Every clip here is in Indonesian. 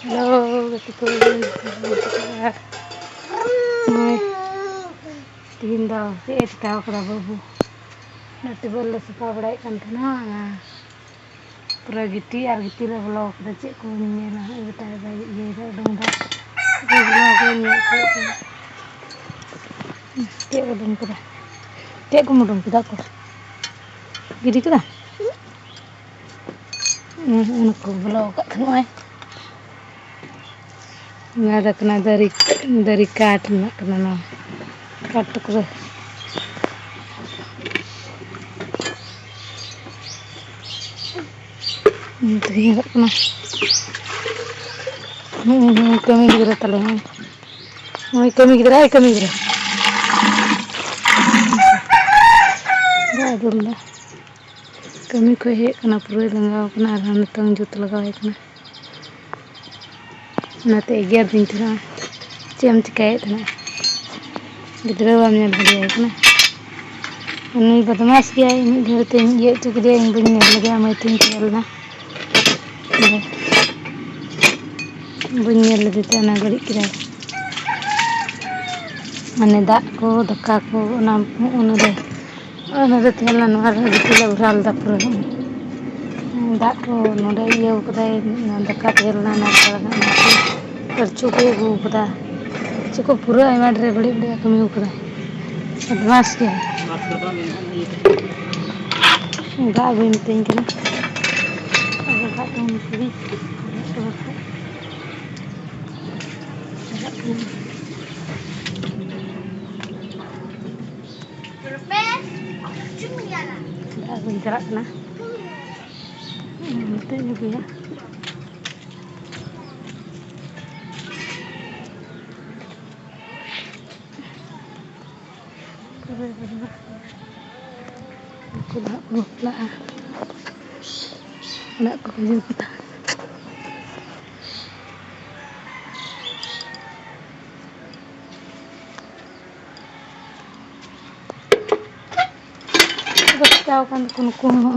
Halo, betul. Noi, tinggal si tahu kenapa bu. Nanti boleh suka berai kan tenang. Pura gitu, gitu lah vlog dah cek kunynya lah. Ibu tahu baik dia dah dong dah. Vlog kunynya cek. Cek dong pura. Cek kamu dong kita kor. Gini tu lah. Anak vlog kat tenang. Nggak ada kena dari kat nak kena no katuk deh. Ini nggak kena. Kami kita telah. Kami kita. Dah dulu lah. Kami ko he kena pura lengau kena arhan tang jut lagau kena. Nate eger din tuna. Cem cikai tuna. Gidra wamnya bhali kena. Ini badmas gaya ini घर ते ये तो के इन बन लगे मैं तीन चलना बन लगे ते ना गड़ी किरा माने दा को धक्का को ओना दे तेला नवा गितले उराल दा पुरो दा को नोडे ये कदा धक्का तेलना ना करचु के गो कदा चको पुरो आयमा रे बड़ी बड़ी कमी कदा badmas गया enggak binting kan agak tahu sini agak binterak kena itu juga ya aku dah lupa nak aku jemput tahu kan kuno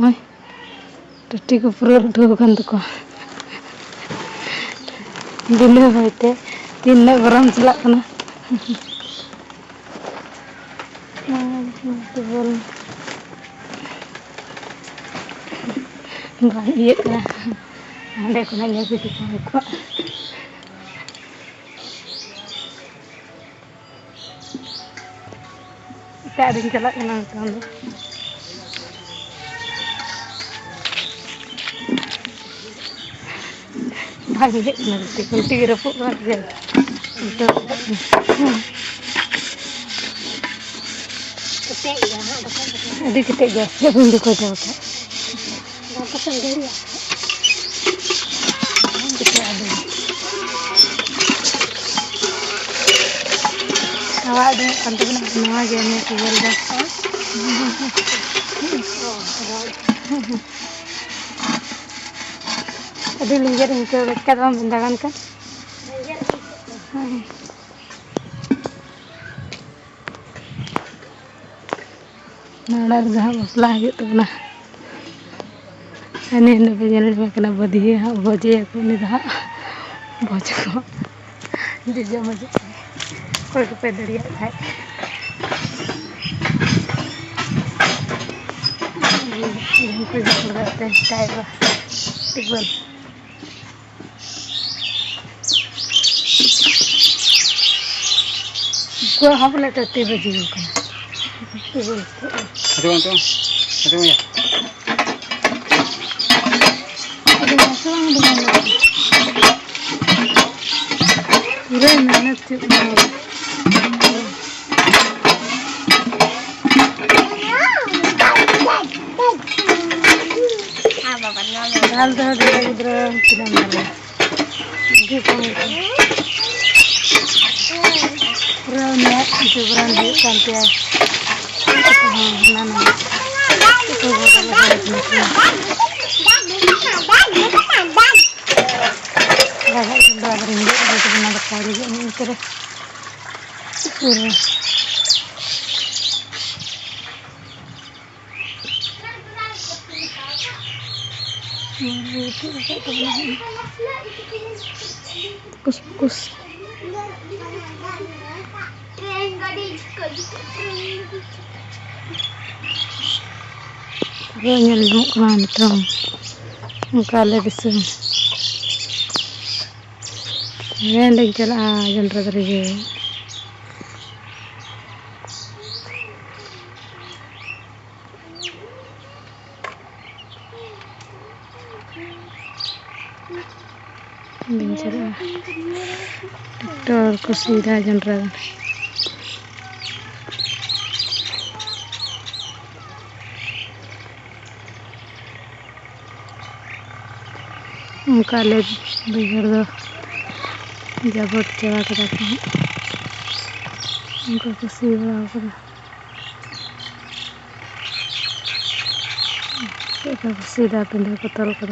tadi ke pura dulu kan tuh dulu itu tindak orang celak kena betul enggak iya kena ada kena nyampe di sana kok tak ada yang celak kena kan banyak nanti kunti repuk banget untuk ada kita gas ya bunyi kau jawab dapat sendiri ya kita ada awak ada kantor nama jamnya keluar dah ada lingkar itu dekat dalam bentangan kan nada dah masalah gitu nah ini nampaknya lebih kena bodi boje aku ni dah boje ko di jam aja kau ke peduli ya ini kau jadi berarti style lah tebal gua hafal tadi baju kan tebal aduh ya पूरे मेहनत से दाल dah ibrahim kilam dale ini kamu pura niat itu berani kantia nana itu agak sebelah ringgit itu benar sekali ini terus itu Fokus. Terus nyeluk kemana dong? Kalau bisa. Yang lagi jalan jangan terjadi. Bicara dokter kusida general kale biar do jabot cewa kita उनको खुशी बराबर सीधा पिंडा को तल कर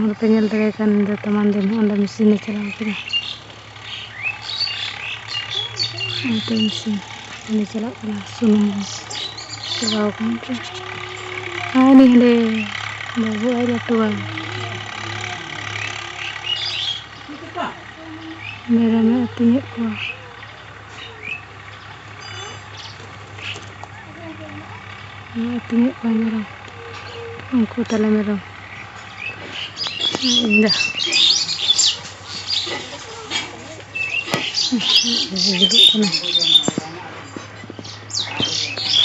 हर पे नल दरे kan teman दिन onda mesin चला कर itu mesin ini चला कर sunum चलाओ kan ini hande babu aja tuan मेरा में आती है को आती है को मेरा उनको तले मेरा इंदा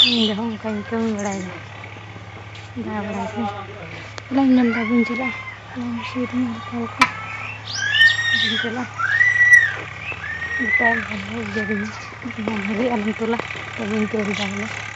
इंदा हम कहीं कहीं बढ़ाए दा बढ़ाए लाइन नंदा बुंचला लाइन सीट में कल को बुंचला kita jadi hari alam tulah tapi itu udah